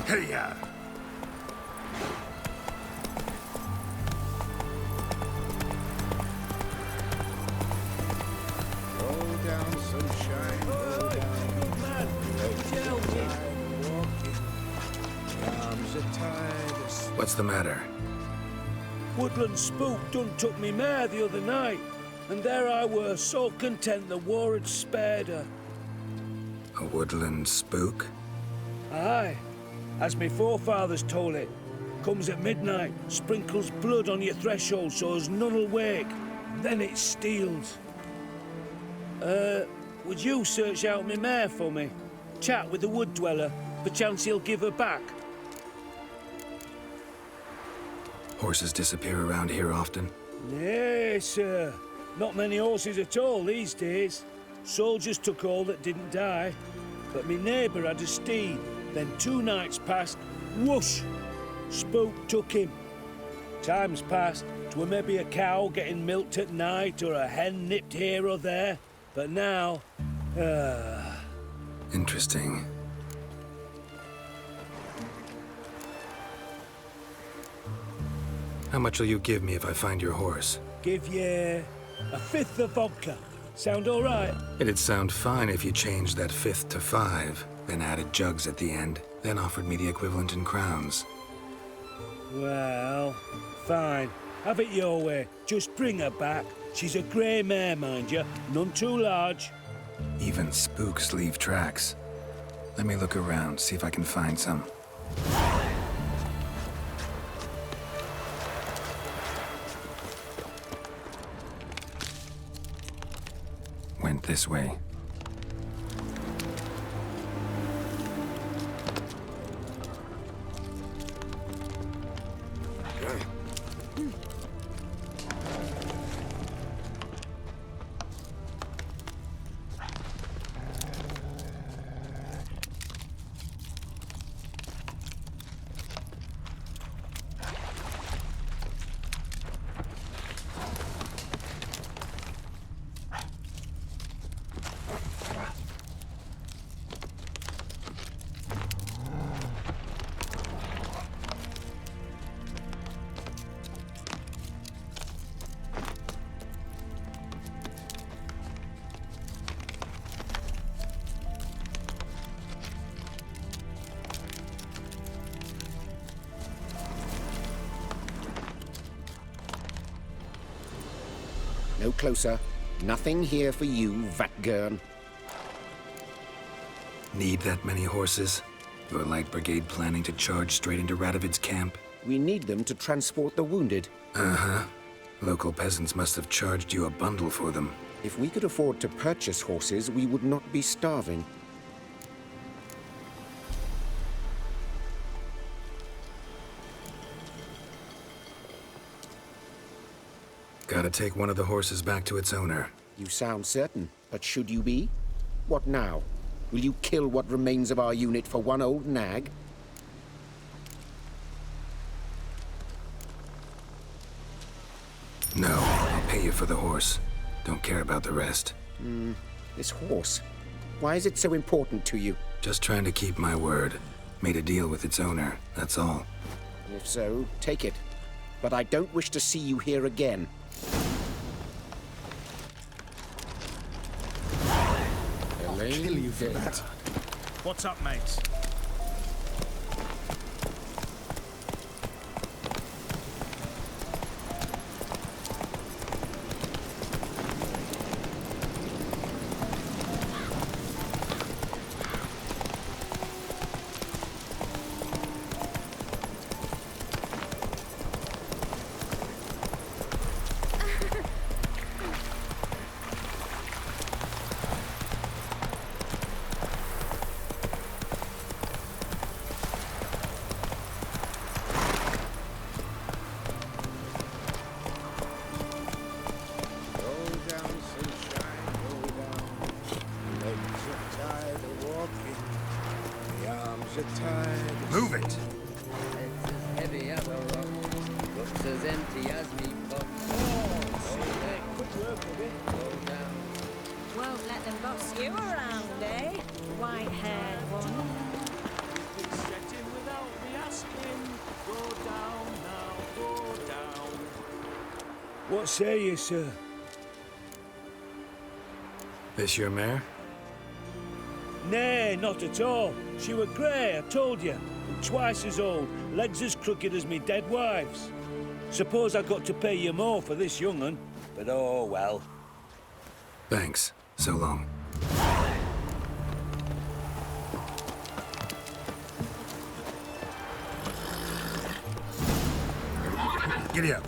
Hey-ya! Roll down, sunshine, roll down. Good man. Tell me. Walking. The arms are tied. What's the matter? Woodland spook done took me mare the other night, and there I were, so content the war had spared her. A woodland spook? Aye, as me forefathers told it. Comes at midnight, sprinkles blood on your threshold so as none'll wake. Then it steals. Would you search out me mare for me? Chat with the wood dweller, perchance he'll give her back. Horses disappear around here often? Nay, sir. Not many horses at all these days. Soldiers took all that didn't die. But me neighbour had a steed. Then 2 nights passed, whoosh! Spook took him. Times passed, 'twere maybe a cow getting milked at night or a hen nipped here or there. But now, Interesting. How much will you give me if I find your horse? give ye a 5th of vodka. Sound all right? It'd sound fine if you changed that 5th to 5, then added jugs at the end, then offered me the equivalent in crowns. Well, fine. Have it your way. Just bring her back. She's a grey mare, mind you. None too large. Even spooks leave tracks. Let me look around, see if I can find some. Went this way. No closer. Nothing here for you, Vatgern. Need that many horses? Your light brigade planning to charge straight into Radovid's camp? We need them to transport the wounded. Uh-huh. Local peasants must have charged you a bundle for them. If we could afford to purchase horses, we would not be starving. Gotta take one of the horses back to its owner. You sound certain, but should you be? What now? Will you kill what remains of our unit for one old nag? No, I'll pay you for the horse. Don't care about the rest. This horse. Why is it so important to you? Just trying to keep my word. Made a deal with its owner, that's all. If so, take it. But I don't wish to see you here again. I'll kill you for dead. that. What's up, mates? Roll down, sunshine, roll down. Legs are tired of walking. The arms are tired. Move it! Head's as heavy as a rock, looks as empty as me box. Roll down. Won't let them boss you around, eh? White-haired one. Set in without What say you, sir? This your mare? Nay, not at all. She were grey, I told you. And twice as old, legs as crooked as me dead wife's. Suppose I got to pay you more for this young'un, but oh well. Thanks. So long. Giddy up.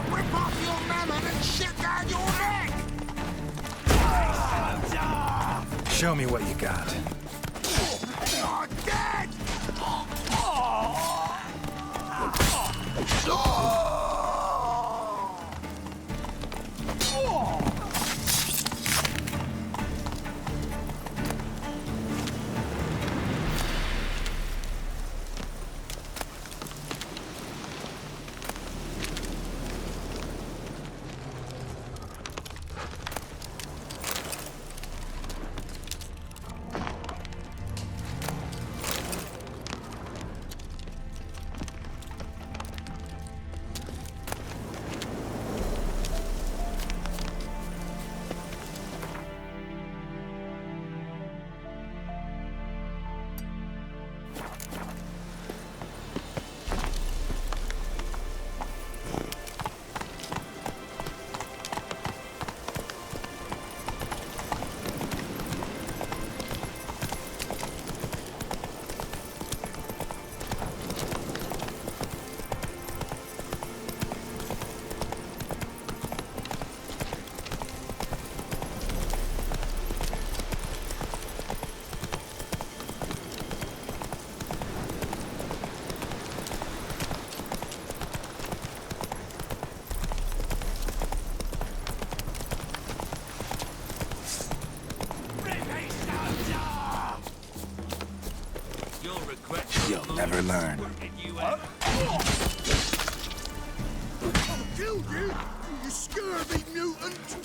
Rip off your melon and shit down your neck! Show me what you got. You're dead! You'll never learn. Kill you, you scurvy mutant!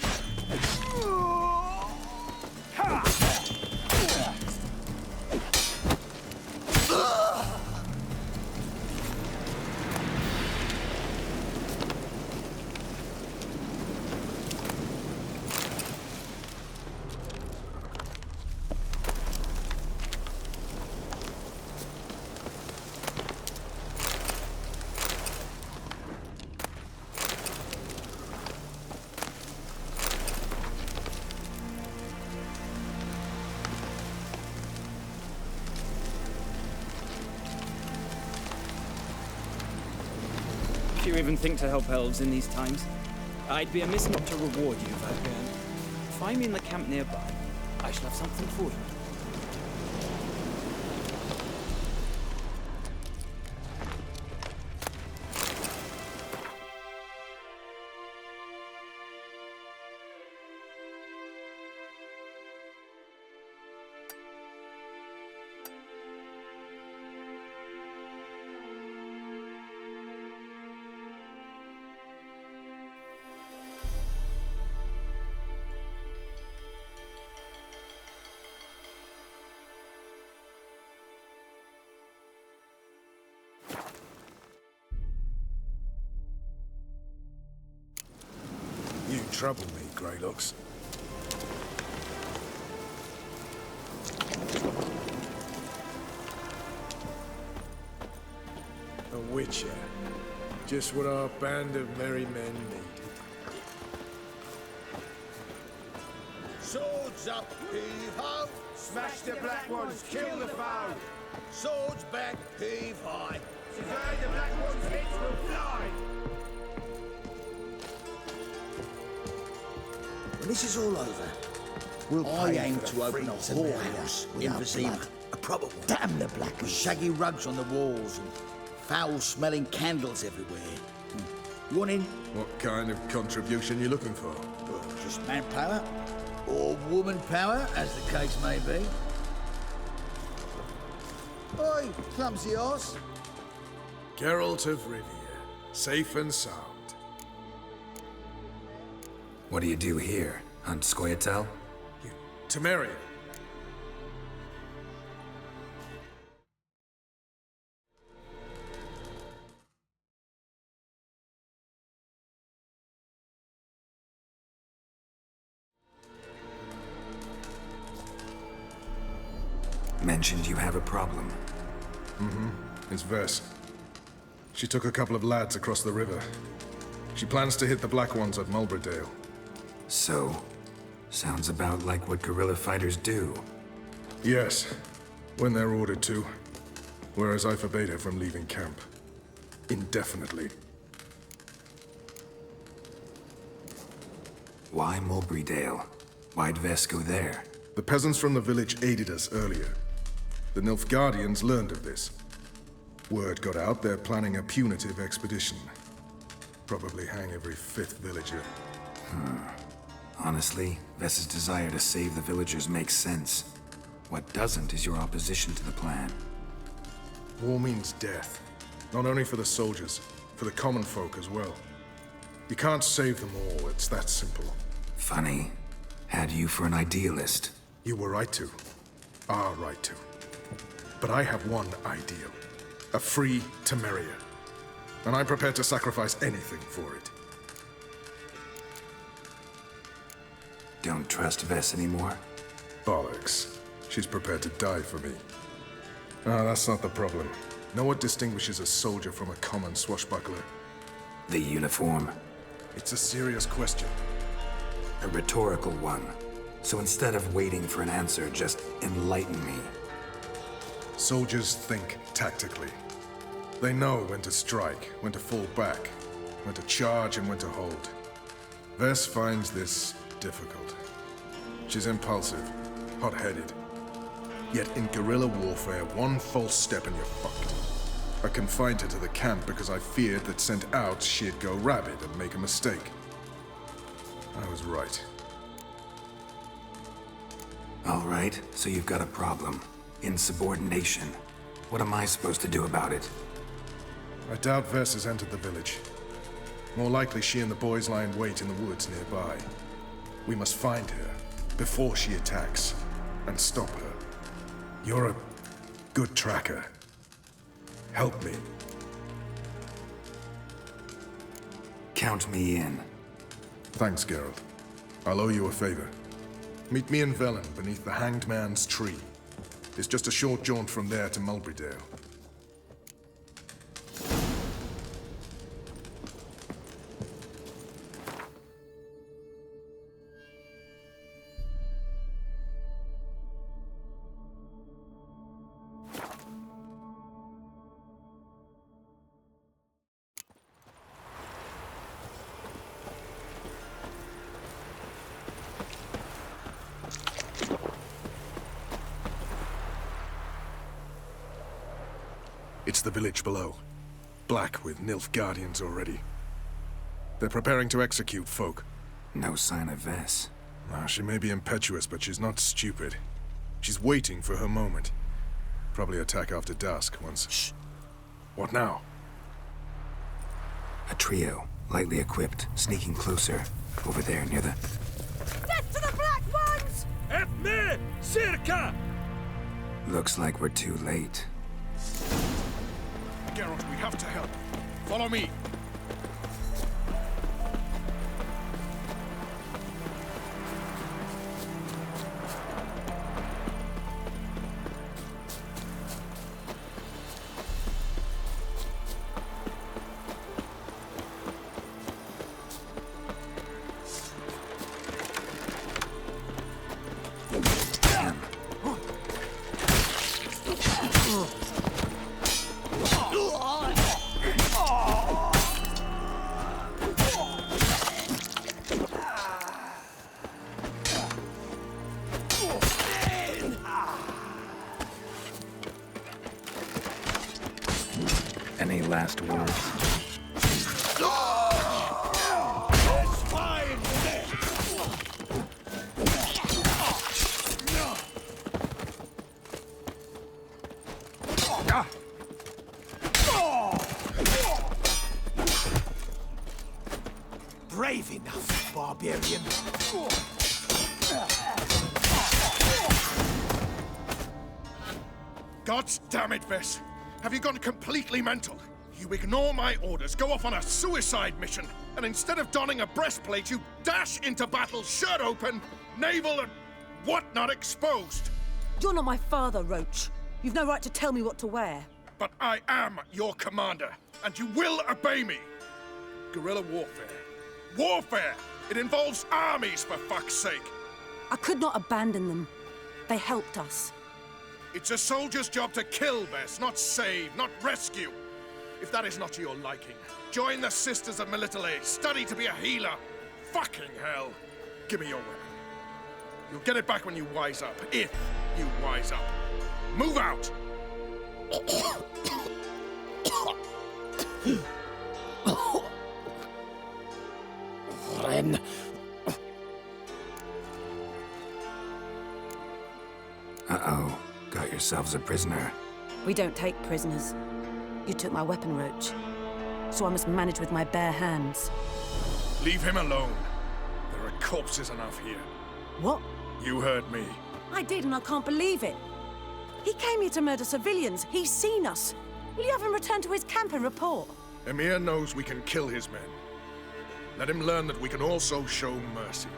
If you even think to help elves in these times, I'd be amiss not to reward you, Valgern. Find me in the camp nearby. I shall have something for you. You trouble me, Greylocks. A witcher. Just what our band of merry men need. Swords up, heave-ho! Smash the black ones, kill the foe! Swords back, heave high! Today the black ones' heads will fly! When this is all over, We'll I pay aim for to the open a freaks in the whorehouse house with in our Vizima. blood. A proper one. Damn the black With ones. shaggy rugs on the walls and foul-smelling candles everywhere. You want in? What kind of contribution you looking for? Well, just manpower, or woman power, as the case may be. Oi, clumsy horse. Geralt of Rivia, safe and sound. What do you do here? Hunt Scoia'tael? Temeria. Mentioned you have a problem. It's Vess. She took a couple of lads across the river. She plans to hit the Black Ones at Mulbridale. So, sounds about like what guerrilla fighters do. Yes, when they're ordered to. Whereas I forbade her from leaving camp. Indefinitely. Why Mulbridale? Why'd Vess go there? The peasants from the village aided us earlier. The Nilfgaardians learned of this. Word got out they're planning a punitive expedition. Probably hang every 5th villager. Honestly, Vess's desire to save the villagers makes sense. What doesn't is your opposition to the plan. War means death. Not only for the soldiers, for the common folk as well. You can't save them all, it's that simple. Funny. Had you for an idealist. You were right to. Are right to. But I have one ideal. A free Temeria. And I'm prepared to sacrifice anything for it. Don't trust Vess anymore? Bollocks. She's prepared to die for me. Ah, that's not the problem. Know what distinguishes a soldier from a common swashbuckler? The uniform. It's a serious question. A rhetorical one. So instead of waiting for an answer, just enlighten me. Soldiers think tactically. They know when to strike, when to fall back, when to charge and when to hold. Vess finds this difficult. She's impulsive, hot-headed. Yet in guerrilla warfare, one false step and you're fucked. I confined her to the camp because I feared that sent out she'd go rabid and make a mistake. I was right. All right, so you've got a problem. Insubordination. What am I supposed to do about it? I doubt Vess has entered the village. More likely she and the boys lie in wait in the woods nearby. We must find her before she attacks and stop her. You're a good tracker. Help me. Count me in. Thanks, Geralt. I'll owe you a favor. Meet me in Velen beneath the Hanged Man's tree. It's just a short jaunt from there to Mulbridale. It's the village below. Black with Nilfgaardians already. They're preparing to execute folk. No sign of Vess. She may be impetuous, but she's not stupid. She's waiting for her moment. Probably attack after dusk once... Shh! What now? A trio, lightly equipped, sneaking closer. Over there near the... Death to the Black Ones! Help me! Circa! Looks like we're too late. Geralt, we have to help. Follow me. last words. It's fine! Brave enough, barbarian. God damn it, Vess! Have you gone completely mental? You ignore my orders, go off on a suicide mission, and instead of donning a breastplate, you dash into battle shirt open, navel and whatnot exposed. You're not my father, Roach. You've no right to tell me what to wear. But I am your commander, and you will obey me. Guerrilla warfare. Warfare! It involves armies, for fuck's sake. I could not abandon them. They helped us. It's a soldier's job to kill, Vess, not save, not rescue. If that is not to your liking, join the Sisters of Melitele. Study to be a healer. Fucking hell. Give me your weapon. You'll get it back when you wise up, if you wise up. Move out! Ren. Uh-oh. Got yourselves a prisoner. We don't take prisoners. You took my weapon, Roach. So I must manage with my bare hands. Leave him alone. There are corpses enough here. What? You heard me. I did, and I can't believe it. He came here to murder civilians. He's seen us. Will you have him return to his camp and report? Emir knows we can kill his men. Let him learn that we can also show mercy.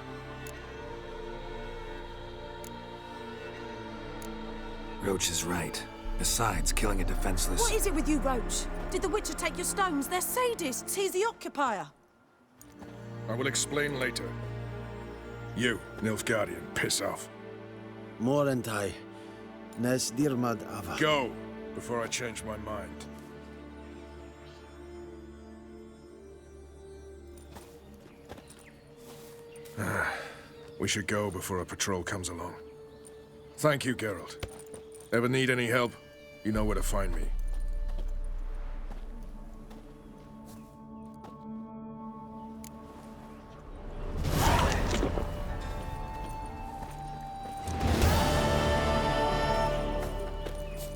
Roach is right. Besides, killing a defenseless... What is it with you, Roach? Did the Witcher take your stones? They're sadists. He's the occupier. I will explain later. You, Nilfgaardian, piss off. Morentai. Nes Dirmad Ava. Go, before I change my mind. We should go before a patrol comes along. Thank you, Geralt. Ever need any help, you know where to find me.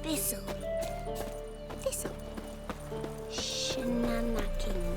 Thistle. Thistle. Shenanaking.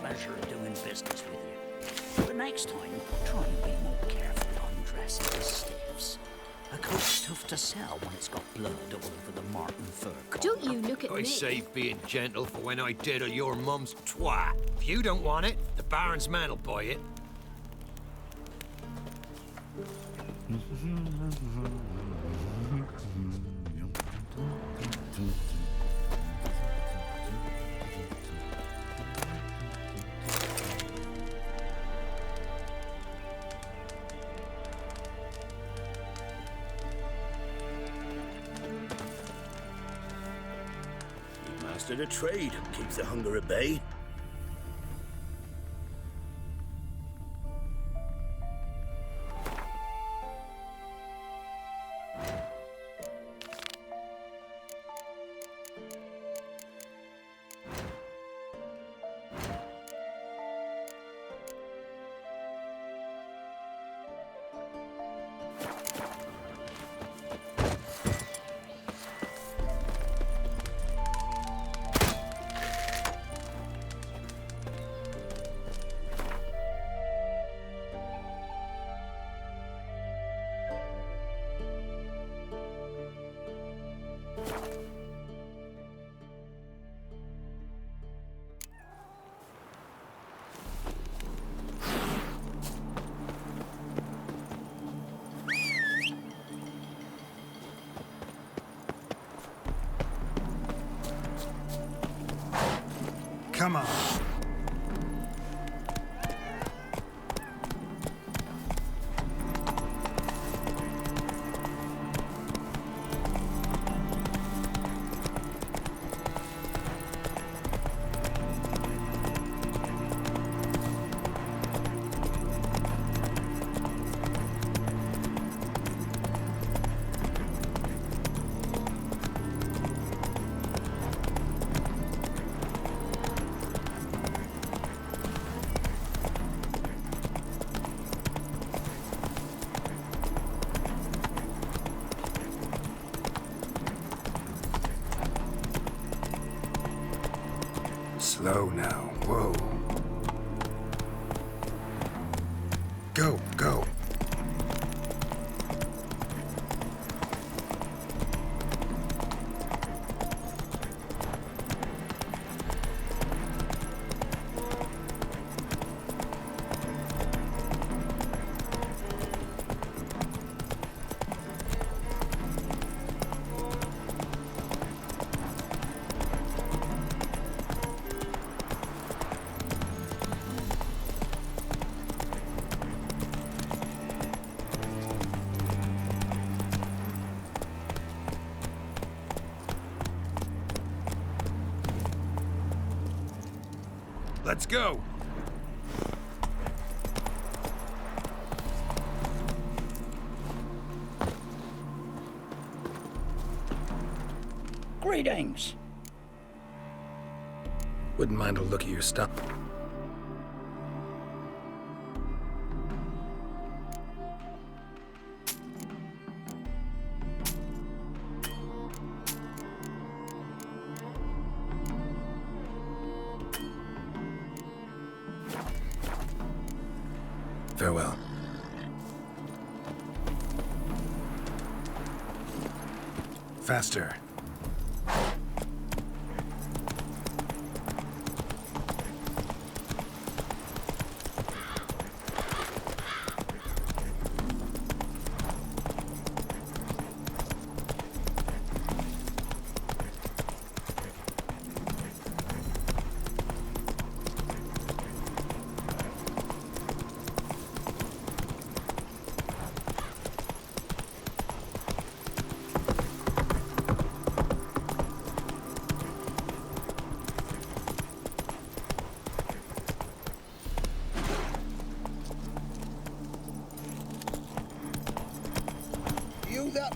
Pleasure doing business with you. But next time, try and be more careful on dressing the stiffs. A coat's tough to sell when it's got blood all over the marten fur collar. Don't you look at I me. saved being gentle for when I diddle your mum's twat. If you don't want it, the Baron's man will buy it. Mastered a trade, keeps the hunger at bay. Come on. Slow now. Whoa. Go, go. Let's go! Greetings. Wouldn't mind a look at your stuff. Farewell. Faster.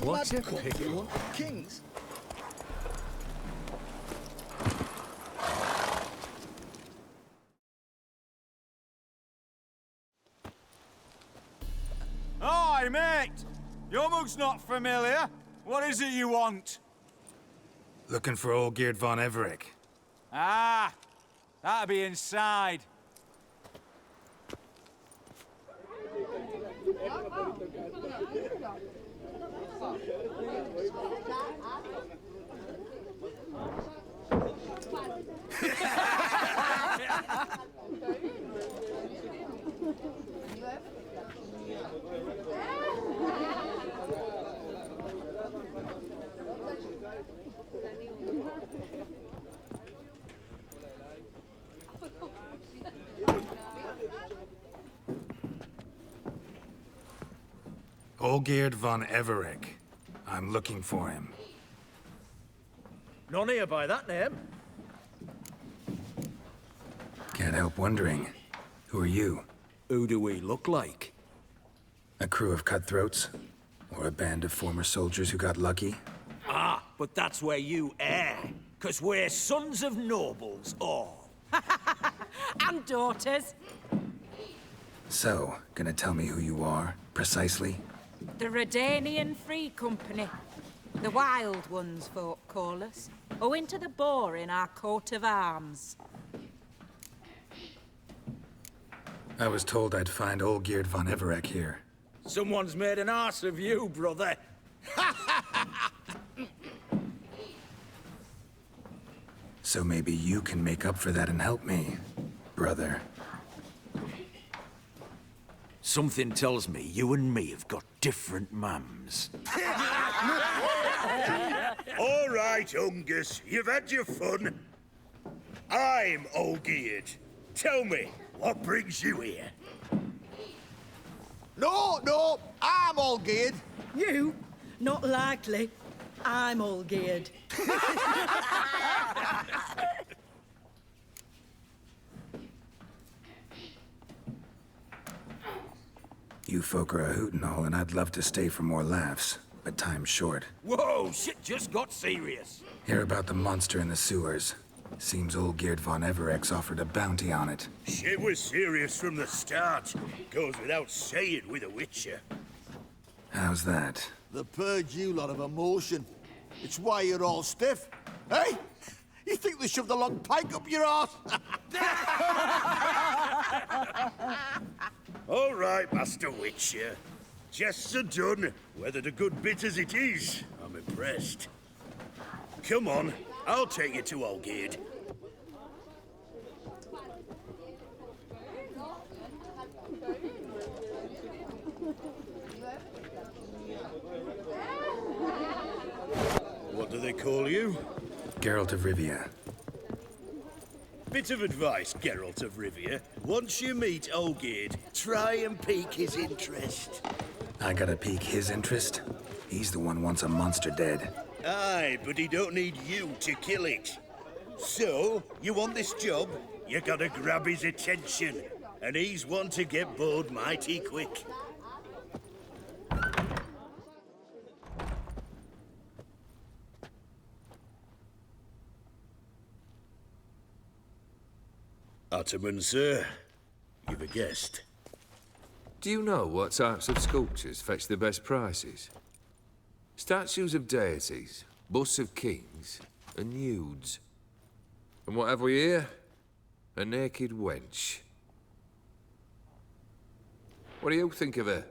What's it picking? Kings? Hi, mate! Your mug's not familiar. What is it you want? Looking for Olgierd von Everec. Ah, that'll be inside. Olgierd von Everec. I'm looking for him. None here by that name. Can't help wondering. Who are you? Who do we look like? A crew of cutthroats? Or a band of former soldiers who got lucky? Ah, but that's where you err. 'Cause we're sons of nobles, all. And daughters. So, gonna tell me who you are, precisely? The Redanian Free Company. The Wild Ones, folk call us. Owing to the boar in our coat of arms. I was told I'd find Olgierd von Everec here. Someone's made an arse of you, brother. So maybe you can make up for that and help me, brother. Something tells me you and me have got different mums. All right, Ungus, you've had your fun. I'm Olgierd. Tell me, what brings you here? No, I'm all geared. You? Not likely. I'm all geared. You folk are a hoot and all, and I'd love to stay for more laughs, but time's short. Whoa, shit just got serious. Hear about the monster in the sewers. Seems old Geert von Everex offered a bounty on it. Shit was serious from the start. Goes without saying with a Witcher. How's that? They purge you lot of emotion. It's why you're all stiff. Hey? You think they shoved a long pike up your arse? All right, Master Witcher. Jests are done, whether the good bit as it is. I'm impressed. Come on, I'll take you to Olgierd. What do they call you? Geralt of Rivia. Bit of advice, Geralt of Rivia. Once you meet Olgierd, try and pique his interest. I gotta pique his interest? He's the one wants a monster dead. Aye, but he don't need you to kill it. So, you want this job? You gotta grab his attention. And he's one to get bored mighty quick. Ataman, sir. You've a guest. Do you know what types of sculptures fetch the best prices? Statues of deities, busts of kings, and nudes. And what have we here? A naked wench. What do you think of her?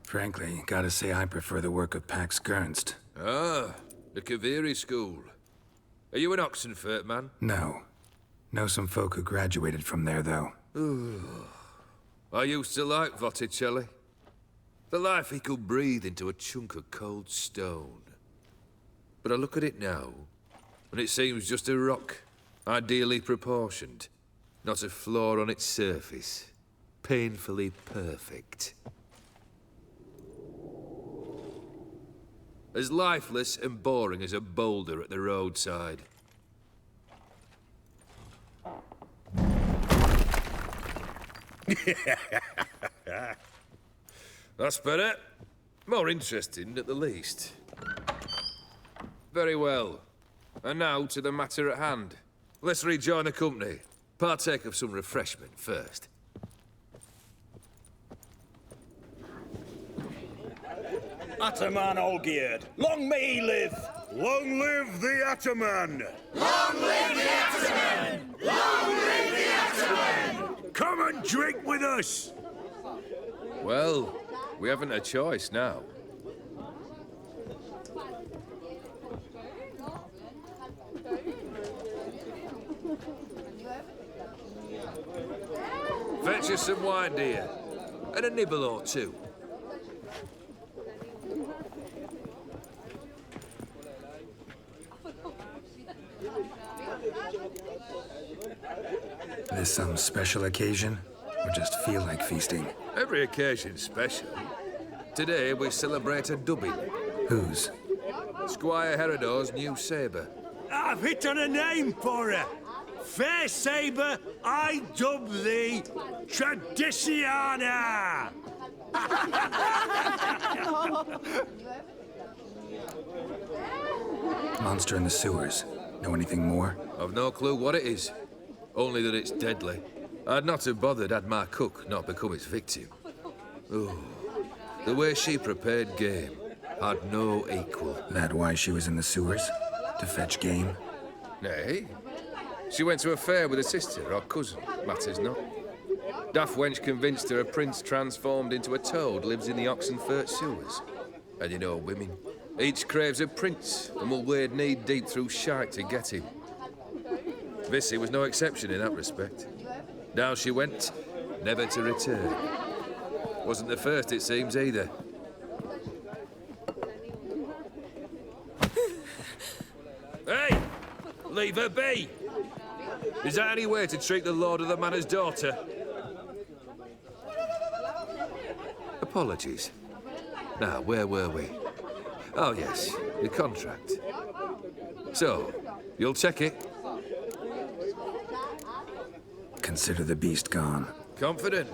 Frankly, gotta say I prefer the work of Pax Gernst. Ah, the Kaviri school. Are you an Oxenfurt man? No. Know some folk who graduated from there, though. I used to like Botticelli. The life he could breathe into a chunk of cold stone. But I look at it now, and it seems just a rock, ideally proportioned. Not a flaw on its surface. Painfully perfect. As lifeless and boring as a boulder at the roadside. That's better. More interesting, at the least. Very well. And now to the matter at hand. Let's rejoin the company. Partake of some refreshment first. Ataman Olgierd, long may he live! Long live the Ataman! Long live the Ataman! Long live the Ataman! Come and drink with us! Well, we haven't a choice now. Fetch us some wine, dear. And a nibble or two. This some special occasion? Or just feel like feasting? Every occasion's special. Today we celebrate a dubbing. Whose? Squire Herodor's new sabre. I've hit on a name for her. Fair sabre, I dub thee Tradiciana! Monster in the sewers. Know anything more? I've no clue what it is. Only that it's deadly. I'd not have bothered had my cook not become its victim. Oh, the way she prepared game had no equal. That why she was in the sewers? To fetch game? Nay. She went to a fair with a sister or cousin, matters not. Daft wench convinced her a prince transformed into a toad lives in the Oxenfurt sewers. And you know women. Each craves a prince and will wade knee-deep through shite to get him. Vissy was no exception in that respect. Down she went, never to return. Wasn't the first, it seems, either. Hey! Leave her be! Is that any way to treat the lord of the manor's daughter? Apologies. Now, where were we? Oh, yes, your contract. So, you'll check it? Consider the beast gone. Confident?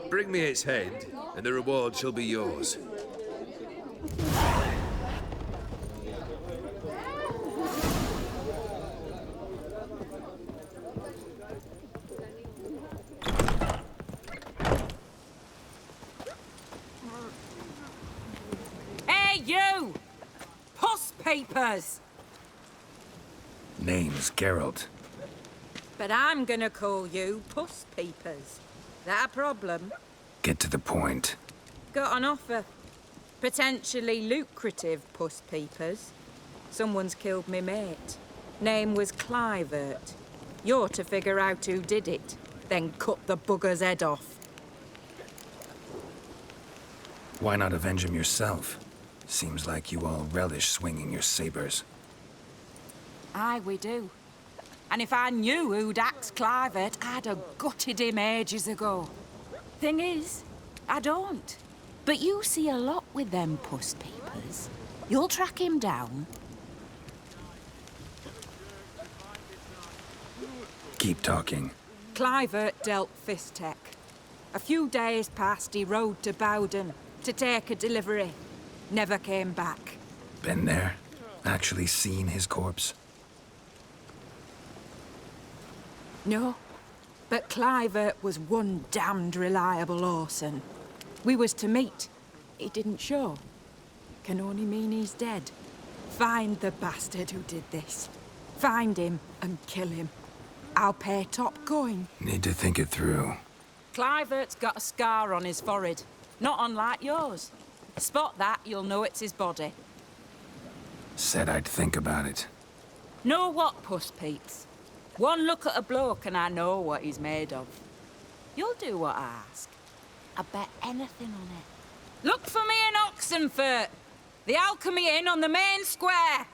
Bring me its head, and the reward shall be yours. Hey, you! Puss papers! Name's Geralt. But I'm gonna call you Puss Peepers. That a problem? Get to the point. Got an offer. Potentially lucrative Puss Peepers. Someone's killed me mate. Name was Clivert. You're to figure out who did it, then cut the bugger's head off. Why not avenge him yourself? Seems like you all relish swinging your sabers. Aye, we do. And if I knew who'd axed Clivert, I'd have gutted him ages ago. Thing is, I don't. But you see a lot with them Puss Peepers. You'll track him down. Keep talking. Clivert dealt Fistek. A few days passed, he rode to Bowden to take a delivery. Never came back. Been there? Actually seen his corpse? No, but Clivert was one damned reliable Orson. We was to meet. He didn't show. Can only mean he's dead. Find the bastard who did this. Find him and kill him. I'll pay top coin. Need to think it through. Clivert's got a scar on his forehead, not unlike yours. Spot that, you'll know it's his body. Said I'd think about it. Know what, Puss Peeps? One look at a bloke and I know what he's made of. You'll do what I ask. I bet anything on it. Look for me in Oxenfurt! The Alchemy Inn on the main square!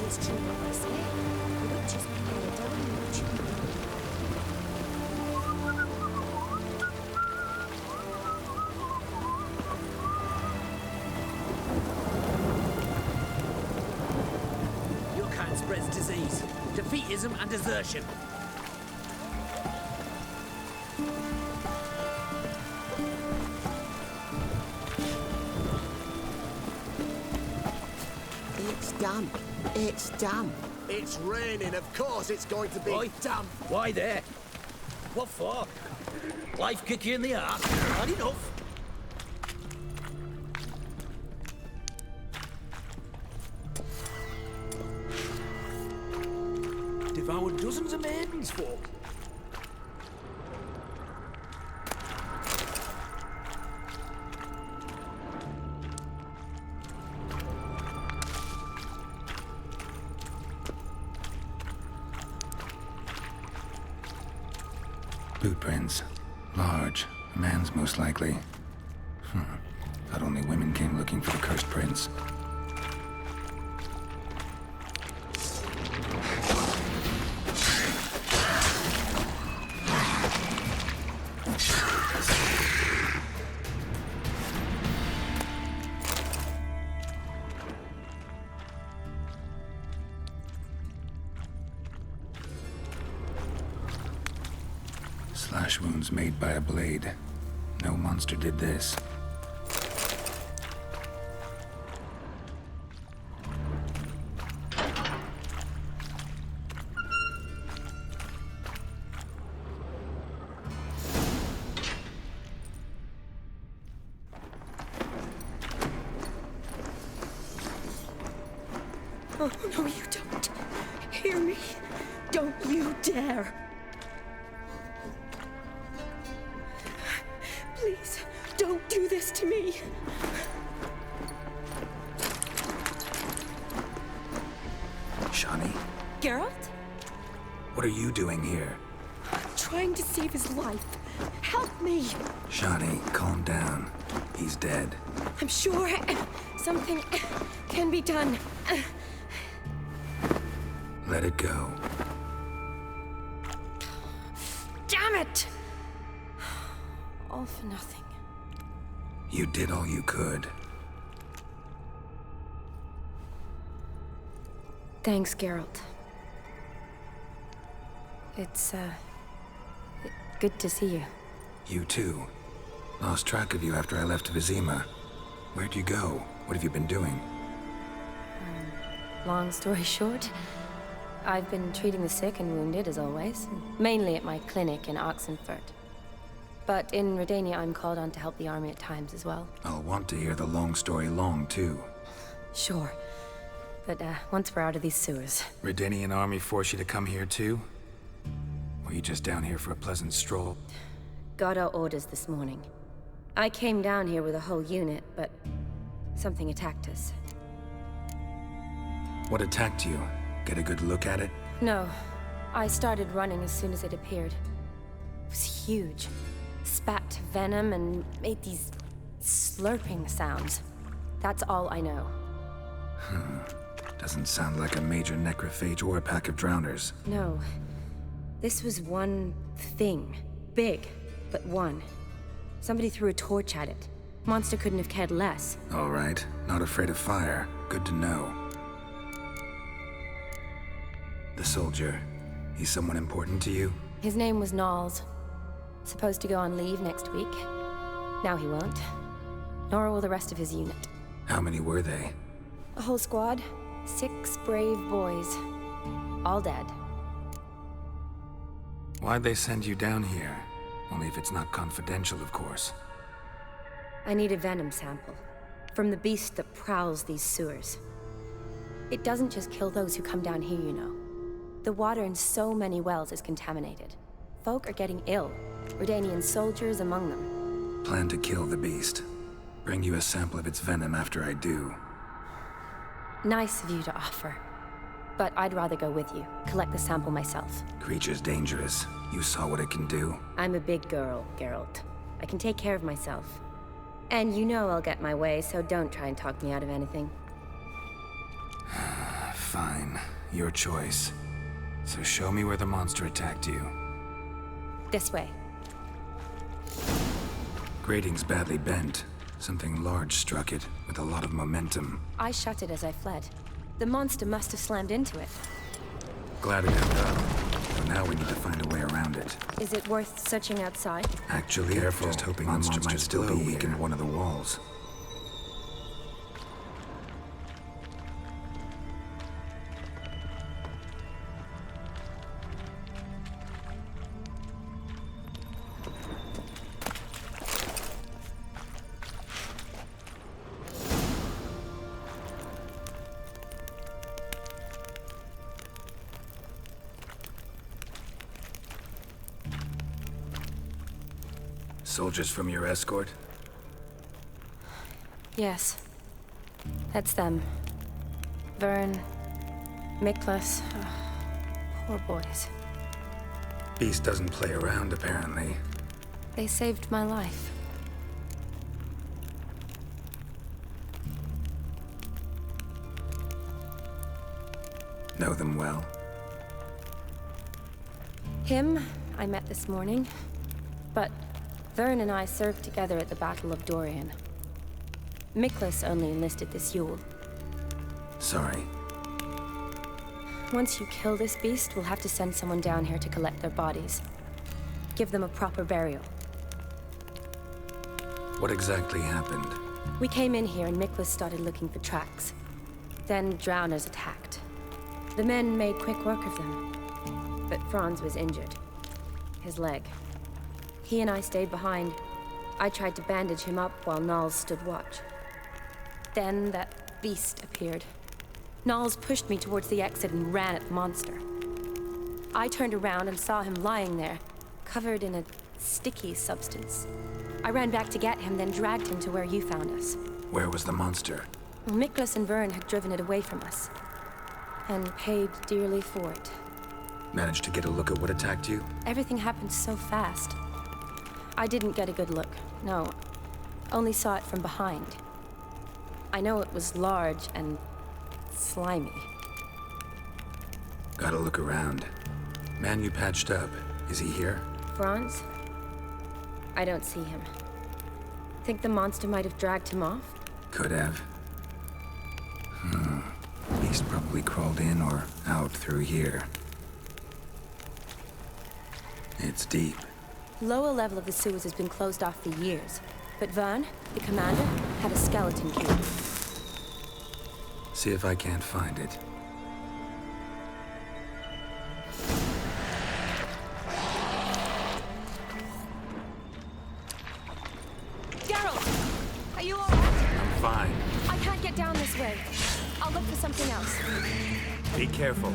It's true what they say. The witches play a damn tune. Your kind spreads disease, defeatism and desertion. It's damp. It's damp. It's raining, of course it's going to be damp. Why there? What for? Life kick you in the arse? Had enough? Devoured dozens of maidens, folk. Boot prints. Large. A man's most likely. Thought only women came looking for the cursed prince. Slash wounds made by a blade. No monster did this. No, no, you don't. Hear me? Don't you dare. Please, don't do this to me. Shani, Geralt? what are you doing here? Trying to save his life. Help me. Shani, calm down. He's dead. I'm sure something can be done. Let it go. Damn it! All for nothing. You did all you could. Thanks, Geralt. It's, good to see you. You too. Lost track of you after I left Vizima. Where'd you go? What have you been doing? Long story short, I've been treating the sick and wounded, as always. Mainly at my clinic in Oxenfurt. But in Redania, I'm called on to help the army at times as well. I'll want to hear the long story long, too. Sure. But, once we're out of these sewers... Redanian army force you to come here, too? Or are you just down here for a pleasant stroll? Got our orders this morning. I came down here with a whole unit, but... something attacked us. What attacked you? Get a good look at it? No. I started running as soon as it appeared. It was huge. Spat venom and made these slurping sounds. That's all I know. Doesn't sound like a major necrophage or a pack of drowners. No. This was one thing. Big, but one. Somebody threw a torch at it. Monster couldn't have cared less. All right. Not afraid of fire. Good to know. The soldier. He's someone important to you? His name was Knowles. Supposed to go on leave next week. Now he won't. Nor will the rest of his unit. How many were they? A whole squad. 6 brave boys. All dead. Why'd they send you down here? Only if it's not confidential, of course. I need a venom sample. From the beast that prowls these sewers. It doesn't just kill those who come down here, you know. The water in so many wells is contaminated. Folk are getting ill. Redanian soldiers among them. Plan to kill the beast. Bring you a sample of its venom after I do. Nice of you to offer. But I'd rather go with you. Collect the sample myself. Creature's dangerous. You saw what it can do. I'm a big girl, Geralt. I can take care of myself. And you know I'll get my way, so don't try and talk me out of anything. Fine. Your choice. So show me where the monster attacked you. This way. Grating's badly bent. Something large struck it, with a lot of momentum. I shut it as I fled. The monster must have slammed into it. Glad it held up. But now we need to find a way around it. Is it worth searching outside? Actually, Careful. just hoping the monster might still be weak in one of the walls. Soldiers from your escort? Yes. That's them. Vern, Miklas. Poor boys. Beast doesn't play around, apparently. They saved my life. Know them well? Him, I met this morning. But Vern and I served together at the Battle of Dorian. Miklas only enlisted this Yule. Sorry. Once you kill this beast, we'll have to send someone down here to collect their bodies. Give them a proper burial. What exactly happened? We came in here and Miklas started looking for tracks. Then drowners attacked. The men made quick work of them. But Franz was injured. His leg. He and I stayed behind. I tried to bandage him up while Knowles stood watch. Then that beast appeared. Knowles pushed me towards the exit and ran at the monster. I turned around and saw him lying there, covered in a sticky substance. I ran back to get him, then dragged him to where you found us. Where was the monster? Well, Miklas and Vern had driven it away from us, and paid dearly for it. Managed to get a look at what attacked you? Everything happened so fast. I didn't get a good look, no. Only saw it from behind. I know it was large and slimy. Gotta look around. Man you patched up, is he here? Franz? I don't see him. Think the monster might have dragged him off? Could have. Beast probably crawled in or out through here. It's deep. Lower level of the sewers has been closed off for years. But Vern, the commander, had a skeleton cube. See if I can't find it. Geralt! Are you alright? I'm fine. I can't get down this way. I'll look for something else. Be careful.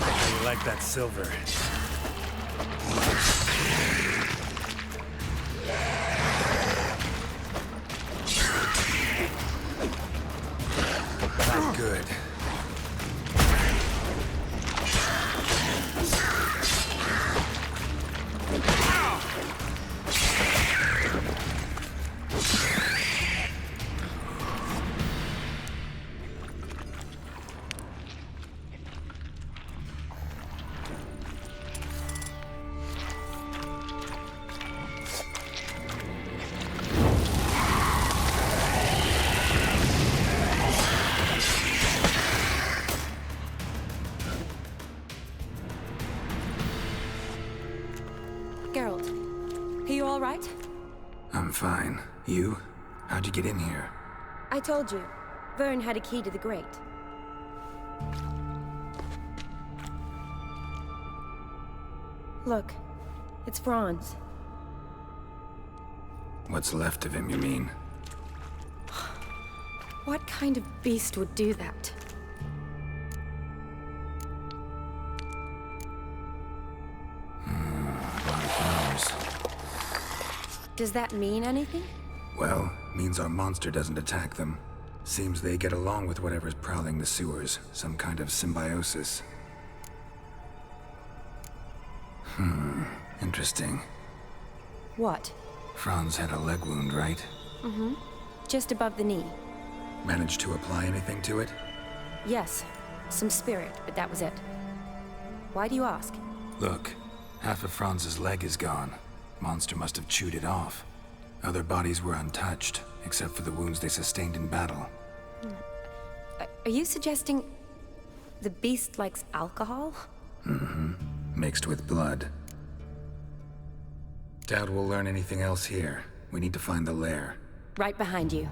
I like that silver. Not good. Geralt, are you all right? I'm fine. You? How'd you get in here? I told you. Vern had a key to the grate. Look, it's Franz. What's left of him, you mean? What kind of beast would do that? Does that mean anything? Well, means our monster doesn't attack them. Seems they get along with whatever's prowling the sewers. Some kind of symbiosis. Interesting. What? Franz had a leg wound, right? Mm-hmm. Just above the knee. Managed to apply anything to it? Yes. Some spirit, but that was it. Why do you ask? Look, half of Franz's leg is gone. Monster must have chewed it off. Other bodies were untouched, except for the wounds they sustained in battle. Are you suggesting the beast likes alcohol? Mm-hmm. Mixed with blood. Doubt we'll learn anything else here. We need to find the lair. Right behind you.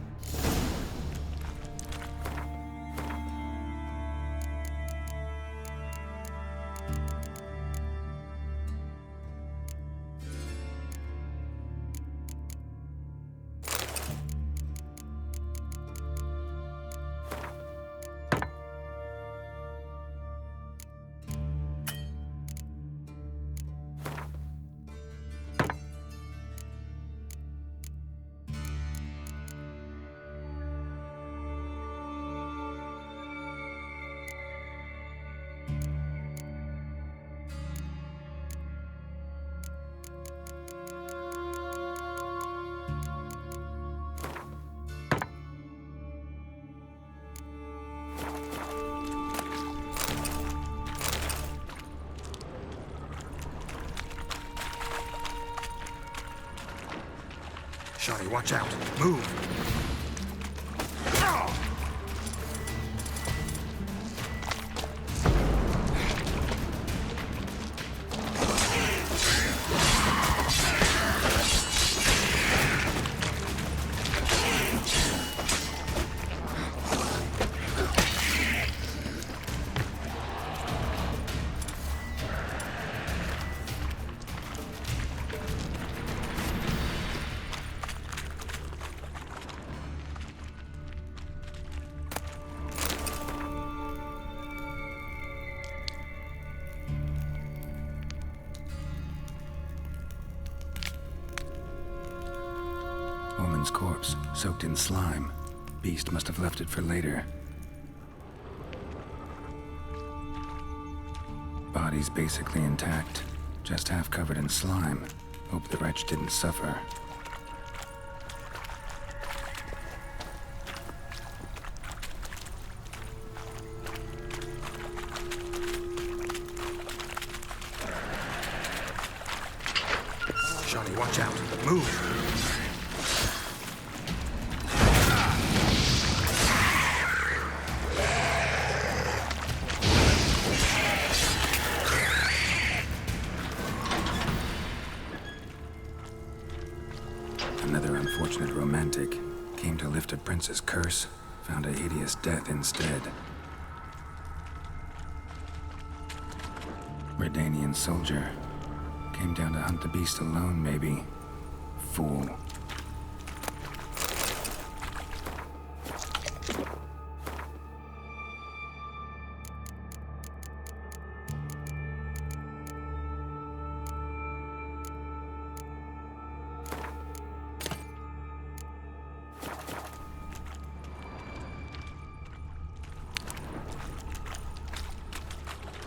Shawty, watch out. Move. Woman's corpse, soaked in slime. Beast must have left it for later. Body's basically intact, just half covered in slime. Hope the wretch didn't suffer. Johnny, watch out. Move! Another unfortunate romantic. Came to lift a prince's curse, found a hideous death instead. Redanian soldier. Came down to hunt the beast alone, maybe. Fool.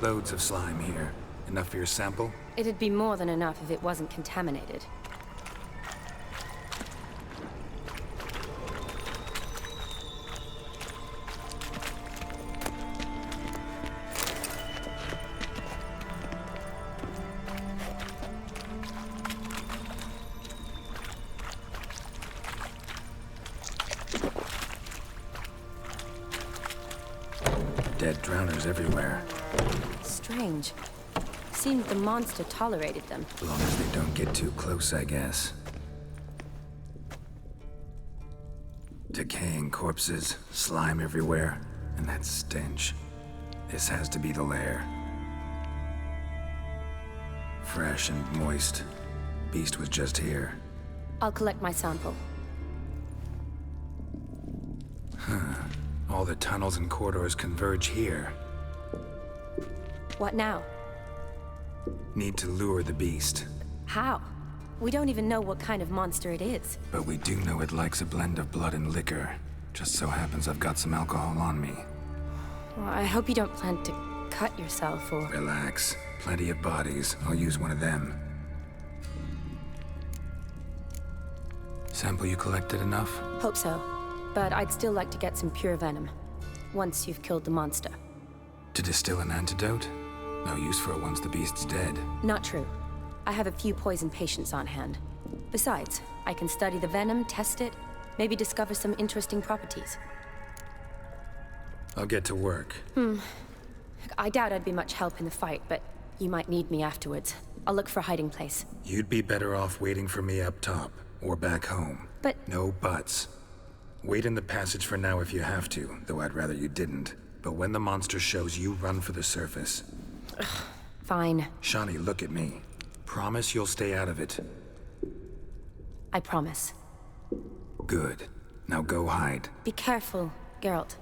Loads of slime here. Enough for your sample? It'd be more than enough if it wasn't contaminated. Dead drowners everywhere. Strange. Seems the monster tolerated them. As long as they don't get too close, I guess. Decaying corpses, slime everywhere, and that stench. This has to be the lair. Fresh and moist. Beast was just here. I'll collect my sample. Huh. All the tunnels and corridors converge here. What now? Need to lure the beast. How? We don't even know what kind of monster it is. But we do know it likes a blend of blood and liquor. Just so happens I've got some alcohol on me. Well, I hope you don't plan to cut yourself or... Relax. Plenty of bodies. I'll use one of them. Sample you collected enough? Hope so. But I'd still like to get some pure venom. Once you've killed the monster. To distill an antidote? No use for it once the beast's dead. Not true. I have a few poison patients on hand. Besides, I can study the venom, test it, maybe discover some interesting properties. I'll get to work. I doubt I'd be much help in the fight, but you might need me afterwards. I'll look for a hiding place. You'd be better off waiting for me up top, or back home. But... No buts. Wait in the passage for now if you have to, though I'd rather you didn't. But when the monster shows, you run for the surface. Fine. Shani, look at me. Promise you'll stay out of it. I promise. Good. Now go hide. Be careful, Geralt.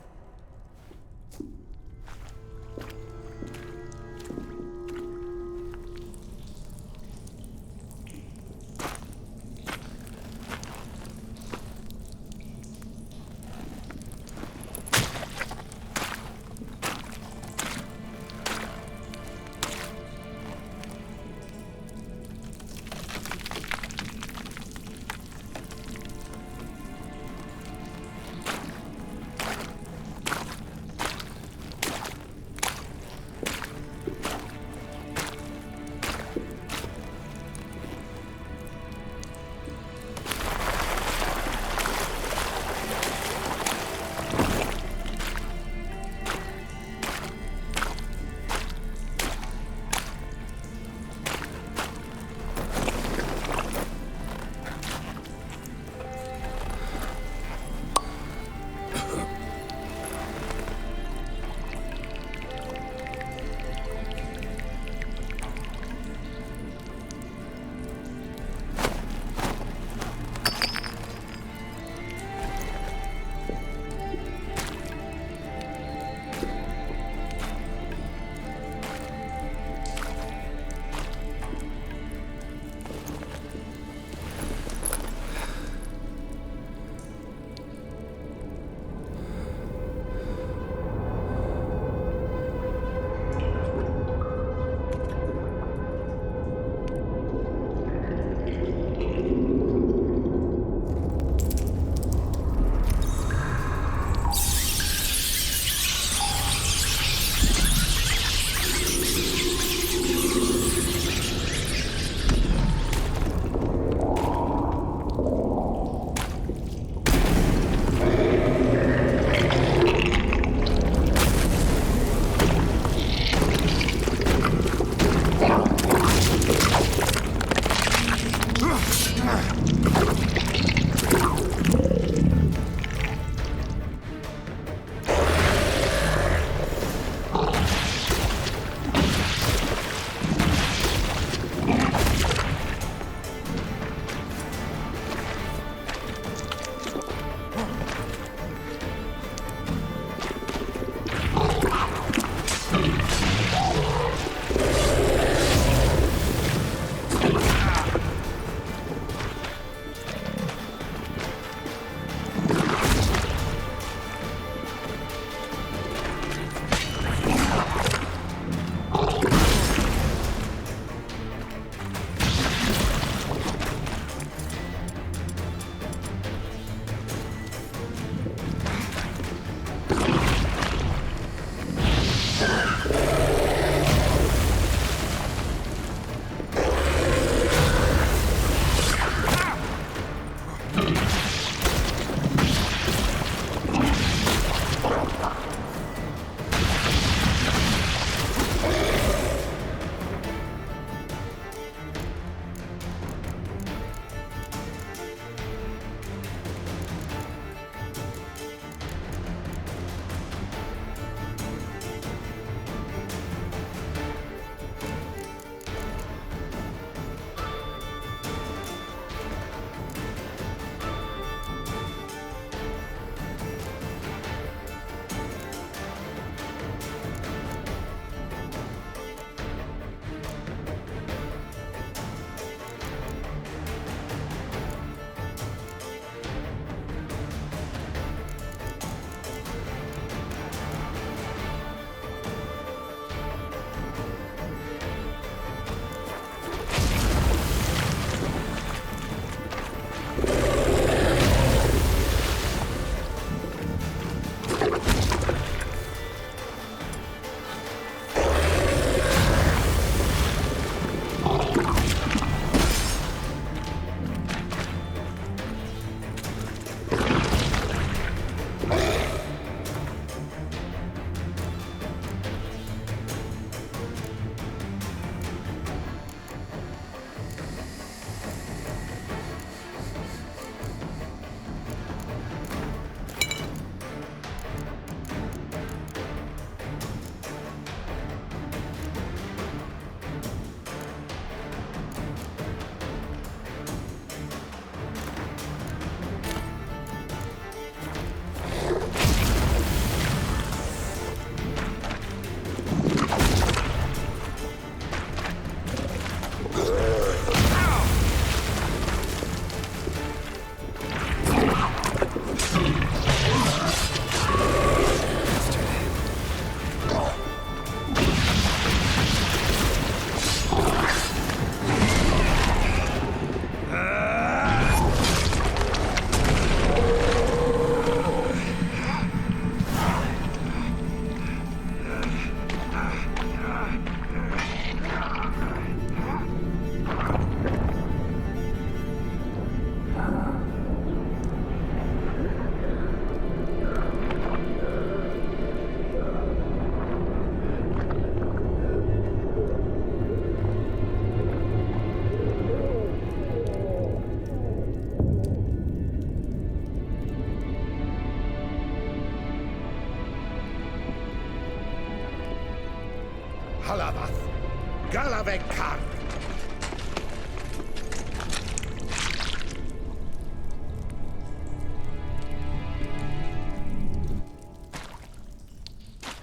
Vekar.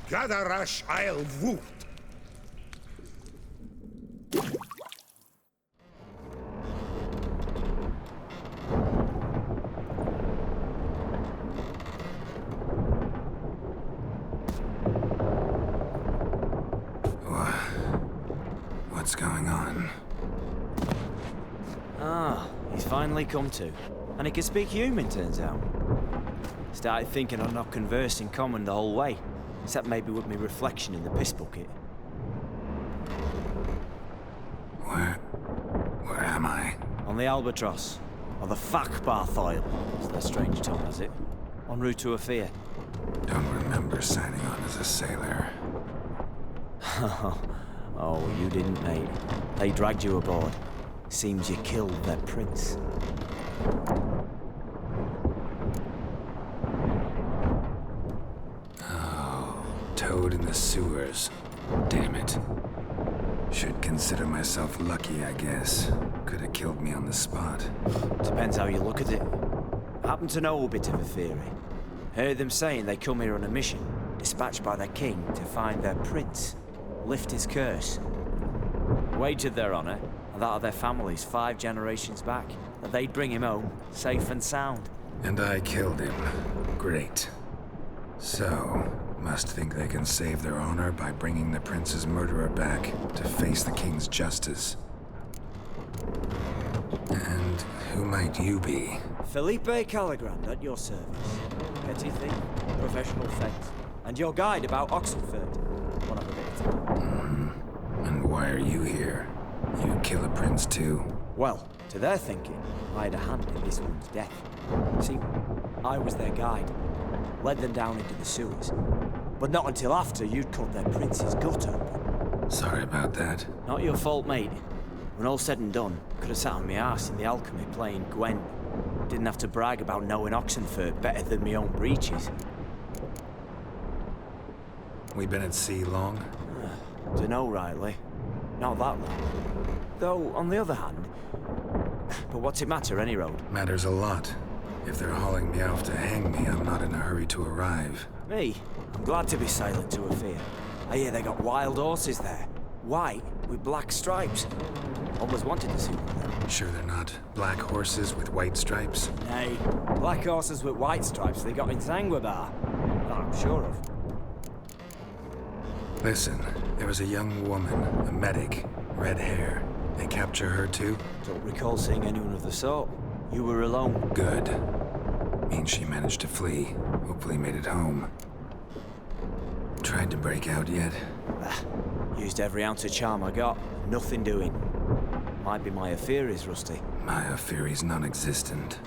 Gadarash I'll Woot. What's going on? Ah, he's finally come to. And he can speak human, turns out. Started thinking I'd not conversed in common the whole way, except maybe with me reflection in the piss bucket. Where am I? On the Albatross, or the Fakbarthoil, as their strange tongue has it. En route to Ophir. Don't remember signing on as a sailor. Oh, you didn't, mate. They dragged you aboard. Seems you killed their prince. Oh, toad in the sewers. Damn it. Should consider myself lucky, I guess. Could have killed me on the spot. Depends how you look at it. I happen to know a bit of a theory. Heard them saying they come here on a mission, dispatched by their king to find their prince, lift his curse. Wagered their honor, and that of their families 5 generations back, that they'd bring him home, safe and sound. And I killed him. Great. So, must think they can save their honor by bringing the prince's murderer back to face the king's justice. And who might you be? Felipe Caligrand, at your service. Petty thief, professional fence, and your guide about Oxenford. One of a bit. And why are you here? You kill a prince too? Well, to their thinking, I had a hand in this one's death. See, I was their guide. Led them down into the sewers. But not until after you'd cut their prince's gut open. Sorry about that. Not your fault, mate. When all said and done, could have sat on my arse in the alchemy playing Gwent. Didn't have to brag about knowing Oxenford better than my own breeches. We been at sea long? Dunno rightly. Not that long. Though, on the other hand... But what's it matter, any road? Matters a lot. If they're hauling me off to hang me, I'm not in a hurry to arrive. Me? I'm glad to be sailing to Ophir. I hear they got wild horses there. White, with black stripes. Always wanted to see one of them. Sure they're not black horses with white stripes? Nay, black horses with white stripes they got in Zangwabar. That I'm sure of. Listen, there was a young woman, a medic, red hair. They capture her too? Don't recall seeing anyone of the sort. You were alone. Good. Means she managed to flee. Hopefully made it home. Tried to break out yet? Used every ounce of charm I got. Nothing doing. Might be my Ophiri's rusty. My Ophiri's non-existent.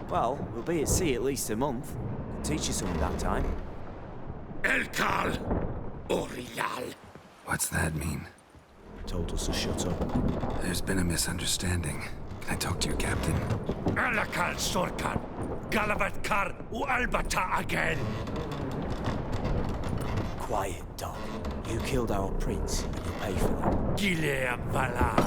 Well, we'll be at sea at least a month. Could teach you something that time. Elkal Orilal. What's that mean? Told us to shut up. There's been a misunderstanding. Can I talk to your captain? Alakal Sorkan. Galabat Kar U Albata again. Quiet, dog. You killed our prince, and you'll pay for that. Gileam Valar.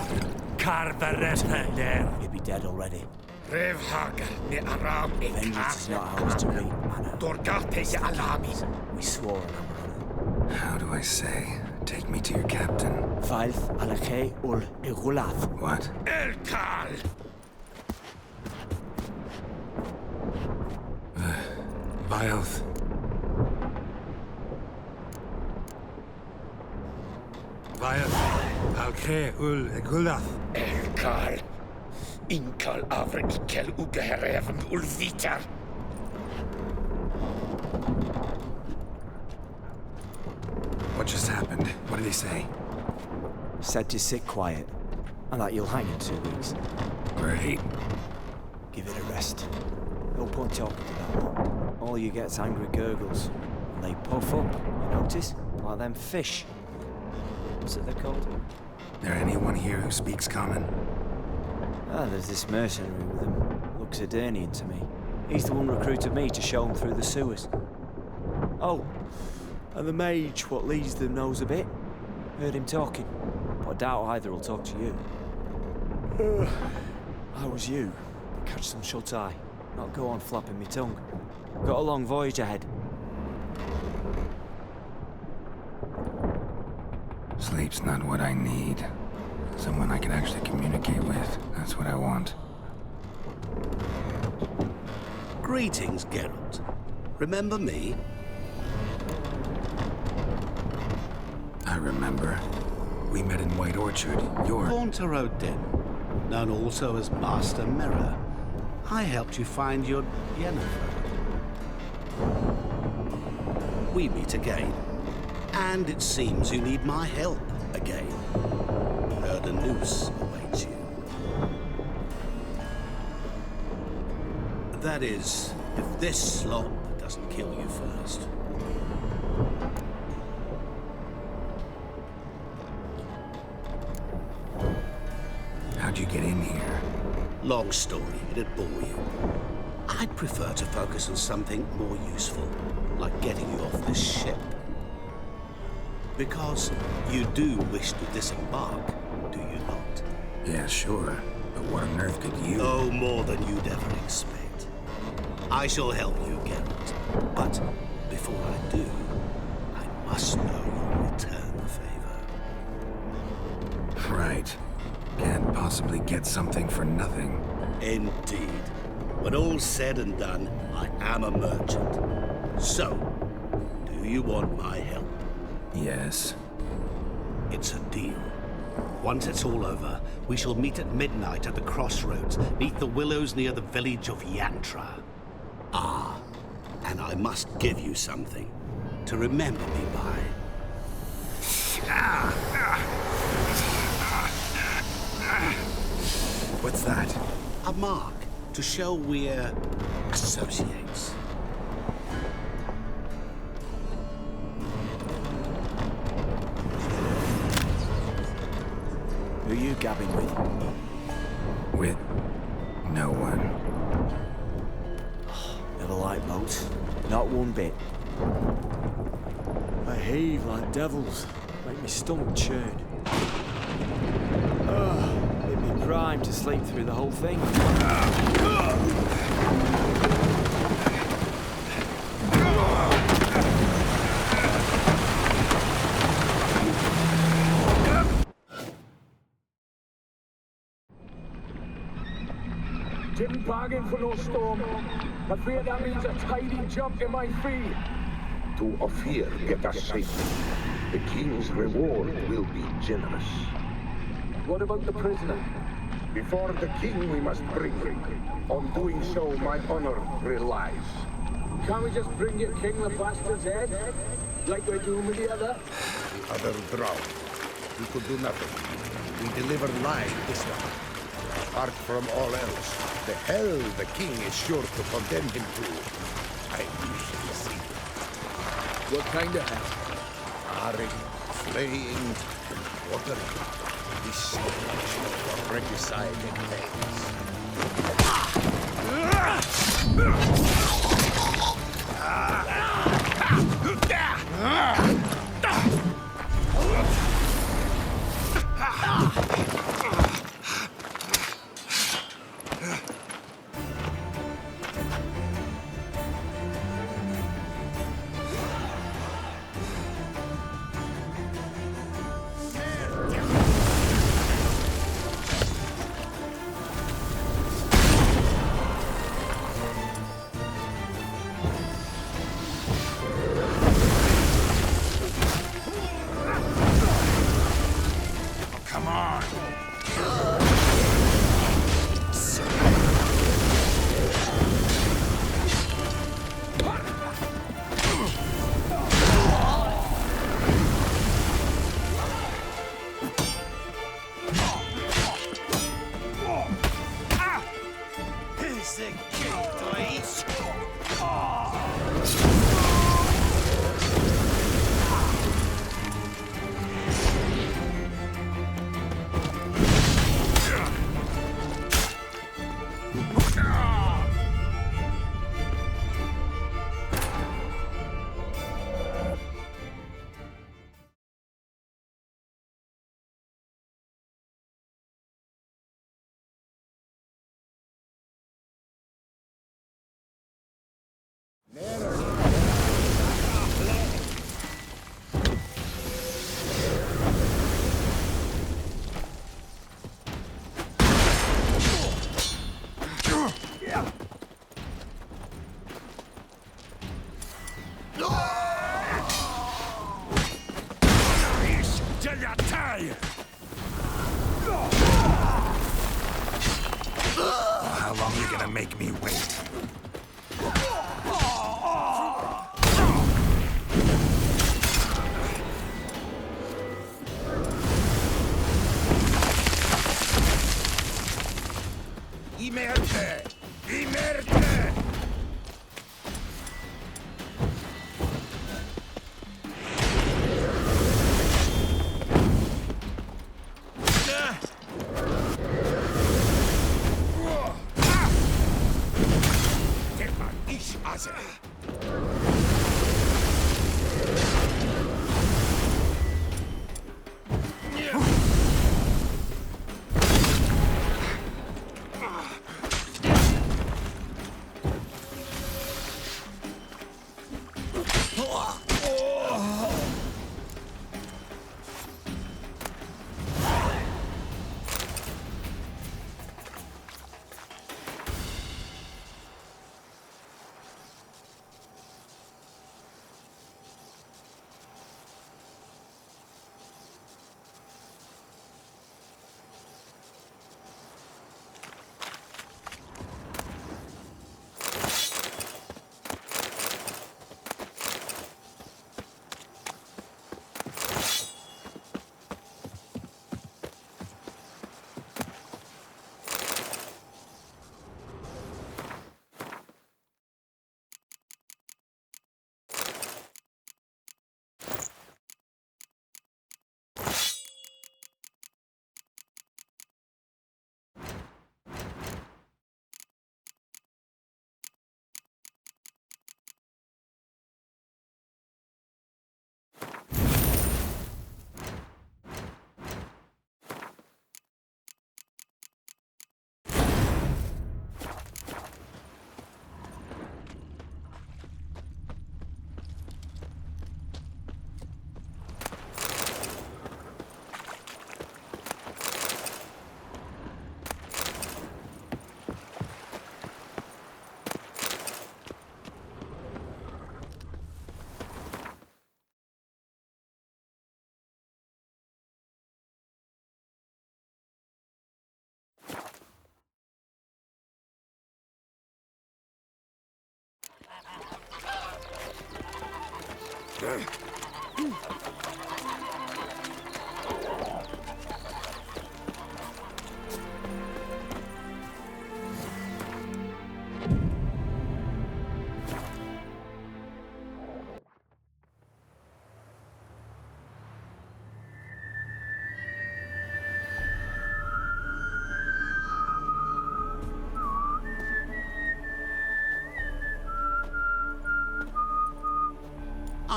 Karvarefaner. You'd be dead already. Revhagar ni Aram ni Vengeance is not ours to reap, Anna. Dorgate Alami. We swore on our honor. How do I say? Take me to your captain. Faith Alakhe ul Igulath. What? Elkal! Vilth. Vilth. Alkhe ul Igulath. Elkal. Inkal avre ikel ugeherevn ulvitar. What just happened? What did he say? Said to sit quiet, and that you'll hang in 2 weeks. Great. Give it a rest. No point talking to that lot. All you get's angry gurgles. And they puff up, you notice? Like them fish. What's it they're called? There anyone here who speaks common? Ah, there's this mercenary with him. Looks Adernian to me. He's the one recruited me to show him through the sewers. Oh, and the mage what leads them knows a bit. Heard him talking. but I doubt either will talk to you. How was you? Catch some shut-eye. Not go on flapping me tongue. Got a long voyage ahead. Sleep's not what I need. Someone I can actually communicate with. That's what I want. Greetings, Geralt. Remember me? I remember. We met in White Orchard. You're... Haunter Odin, known also as Master Mirror. I helped you find your Yennefer. We meet again. And it seems you need my help again. Heard a noose awaits you. That is, if this slop doesn't kill you first. How'd you get in here? Long story, it'd bore you. I'd prefer to focus on something more useful, like getting you off this ship. Because you do wish to disembark, do you not? Yeah, sure. But what on earth could you... Oh, more than you'd ever expect. I shall help you, Geralt. But before I do, I must know you'll return the favor. Right. Can't possibly get something for nothing. Indeed. When all's said and done, I am a merchant. So, do you want my help? Yes. It's a deal. Once it's all over, we shall meet at midnight at the crossroads, neath the willows near the village of Yantra. Ah, and I must give you something to remember me by. What's that? A mark to show we're associates. Who are you gabbing with? With no one. Never liked boats. Not one bit. They heave like devils. Make me stomach churn. Hit me prime to sleep through the whole thing. Didn't bargain for no storm. Afraid that means a tidy jump in my fee. To Ophir get us safely. The king's reward will be generous. What about the prisoner? Before the king we must bring him. On doing so, my honor relies. Can't we just bring your king the bastard's head? Like we're doing with the other? The other drowned. We could do nothing. We deliver live this time. Apart from all else, the hell the king is sure to condemn him to. I usually see. What kind of hell? Harring, flaying, and watering. This selection of regicide and How long are you gonna make me wait? Imerte! Imerte!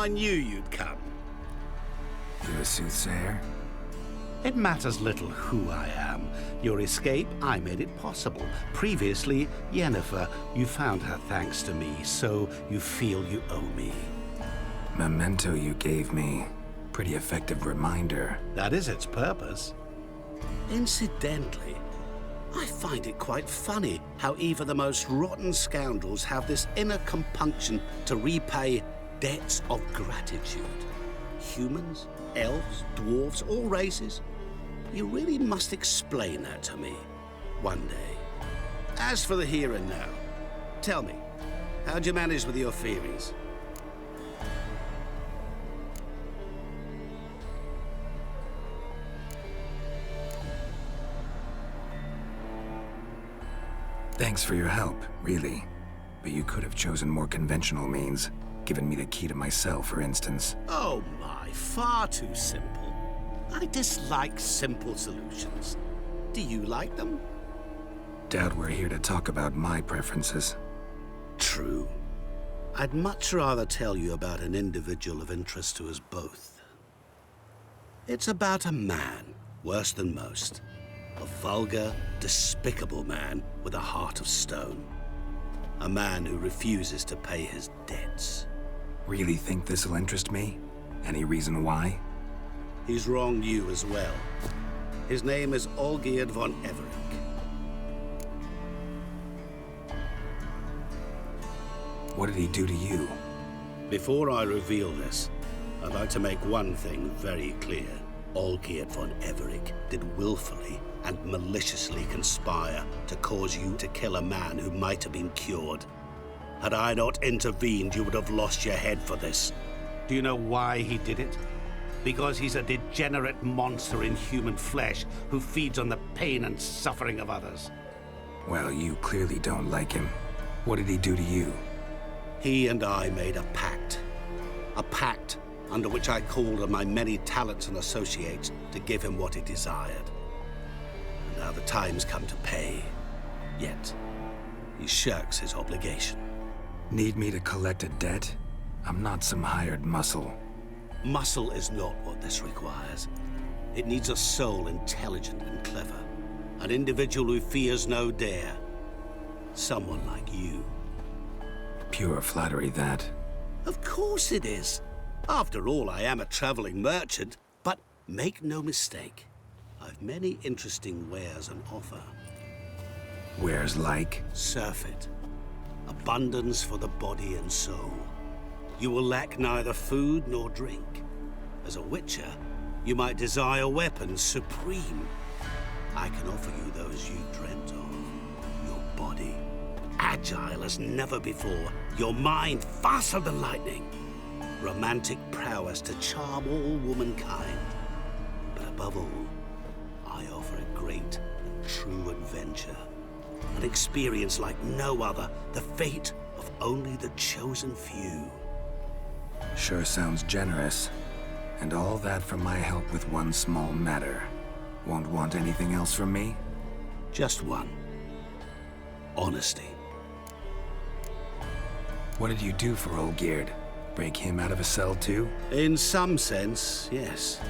I knew you'd come. You a soothsayer? It matters little who I am. Your escape, I made it possible. Previously, Yennefer, you found her thanks to me, so you feel you owe me. Memento you gave me. Pretty effective reminder. That is its purpose. Incidentally, I find it quite funny how even the most rotten scoundrels have this inner compunction to repay debts of gratitude. Humans, elves, dwarves, all races. You really must explain that to me one day. As for the here and now, tell me, how'd you manage with your theories? Thanks for your help, really. But you could have chosen more conventional means. Given me the key to my cell, for instance. Oh my, far too simple. I dislike simple solutions. Do you like them? Doubt we're here to talk about my preferences. True. I'd much rather tell you about an individual of interest to us both. It's about a man, worse than most. A vulgar, despicable man with a heart of stone. A man who refuses to pay his debts. Really think this'll interest me? Any reason why? He's wronged you as well. His name is Olgierd von Everec. What did he do to you? Before I reveal this, I'd like to make one thing very clear. Olgierd von Everec did willfully and maliciously conspire to cause you to kill a man who might have been cured. Had I not intervened, you would have lost your head for this. Do you know why he did it? Because he's a degenerate monster in human flesh who feeds on the pain and suffering of others. Well, you clearly don't like him. What did he do to you? He and I made a pact. A pact under which I called on my many talents and associates to give him what he desired. And now the time's come to pay. Yet, he shirks his obligation. Need me to collect a debt? I'm not some hired muscle. Muscle is not what this requires. It needs a soul intelligent and clever. An individual who fears no dare. Someone like you. Pure flattery, that. Of course it is. After all, I am a traveling merchant. But make no mistake, I've many interesting wares on offer. Wares like? Surfeit. Abundance for the body and soul. You will lack neither food nor drink. As a witcher, you might desire weapons supreme. I can offer you those you dreamt of. Your body, agile as never before. Your mind, faster than lightning. Romantic prowess to charm all womankind. But above all, I offer a great and true adventure. An experience like no other, the fate of only the chosen few. Sure sounds generous. And all that for my help with one small matter. Won't want anything else from me? Just one. Honesty. What did you do for Olgierd? Break him out of a cell too? In some sense, yes.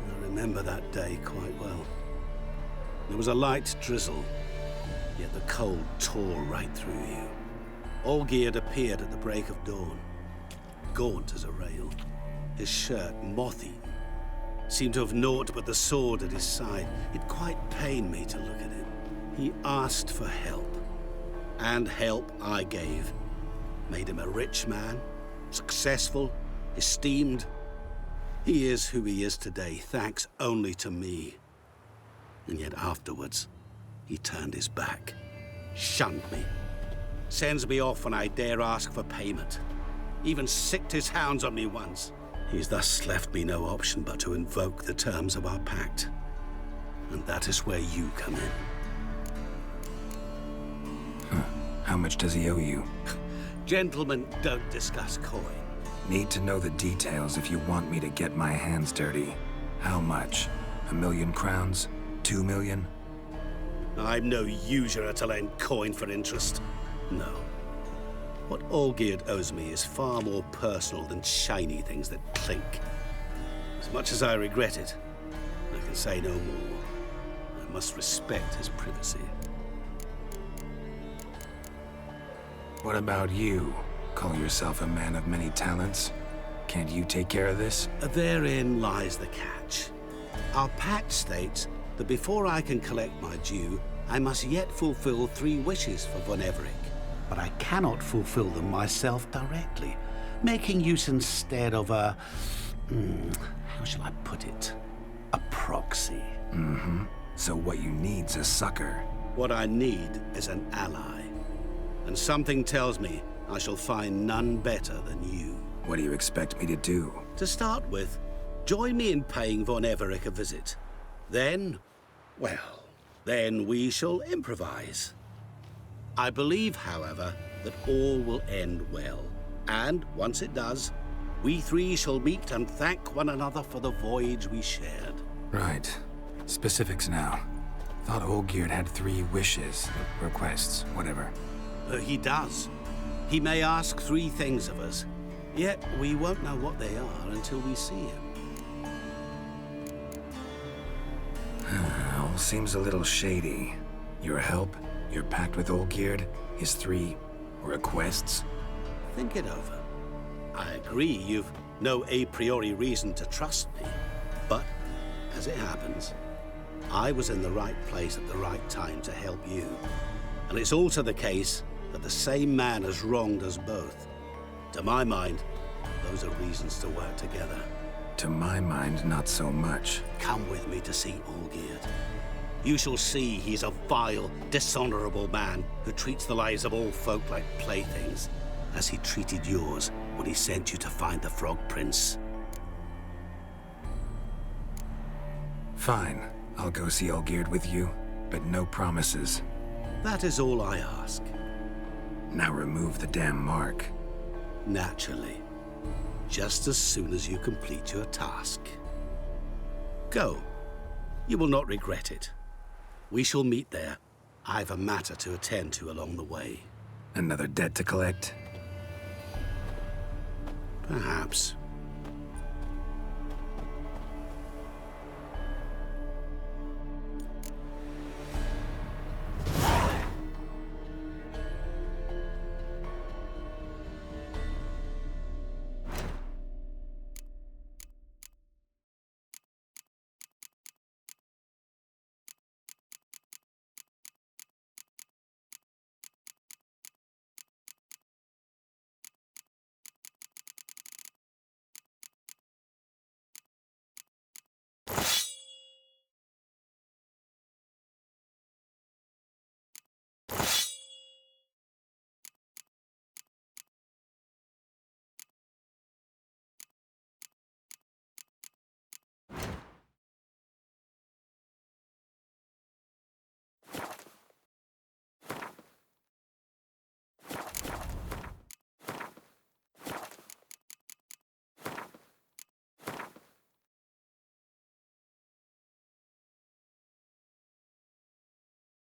I remember that day quite well. There was a light drizzle, yet the cold tore right through you. Olgierd appeared at the break of dawn, gaunt as a rail, his shirt moth-eaten. Seemed to have naught but the sword at his side. It quite pained me to look at him. He asked for help, and help I gave. Made him a rich man, successful, esteemed. He is who he is today, thanks only to me. And yet afterwards, he turned his back, shunned me, sends me off when I dare ask for payment. Even sicked his hounds on me once. He's thus left me no option but to invoke the terms of our pact. And that is where you come in. How much does he owe you? Gentlemen don't discuss coin. Need to know the details if you want me to get my hands dirty. How much? 1,000,000 crowns? 2 million? I'm no usurer to lend coin for interest. No. What Olgierd owes me is far more personal than shiny things that clink. As much as I regret it, I can say no more. I must respect his privacy. What about you? Call yourself a man of many talents? Can't you take care of this? Therein lies the catch. Our pact states that before I can collect my due, I must yet fulfill 3 wishes for Von Everec. But I cannot fulfill them myself directly, making use instead of a... how shall I put it? A proxy. Mm-hmm. So what you need's a sucker. What I need is an ally. And something tells me I shall find none better than you. What do you expect me to do? To start with, join me in paying Von Everec a visit. Then, well, then we shall improvise. I believe, however, that all will end well. And once it does, we 3 shall meet and thank one another for the voyage we shared. Right. Specifics now. Thought Olgierd had 3 wishes, requests, whatever. He does. He may ask 3 things of us, yet we won't know what they are until we see him. All seems a little shady. Your help, your pact with Olgierd, his 3 requests. Think it over. I agree you've no a priori reason to trust me, but as it happens, I was in the right place at the right time to help you. And it's also the case that the same man has wronged us both. To my mind, those are reasons to work together. To my mind, not so much. Come with me to see Olgierd. You shall see he's a vile, dishonorable man who treats the lives of all folk like playthings, as he treated yours when he sent you to find the Frog Prince. Fine. I'll go see Olgierd with you, but no promises. That is all I ask. Now remove the damn mark. Naturally. Just as soon as you complete your task. Go. You will not regret it. We shall meet there. I've a matter to attend to along the way. Another debt to collect? Perhaps.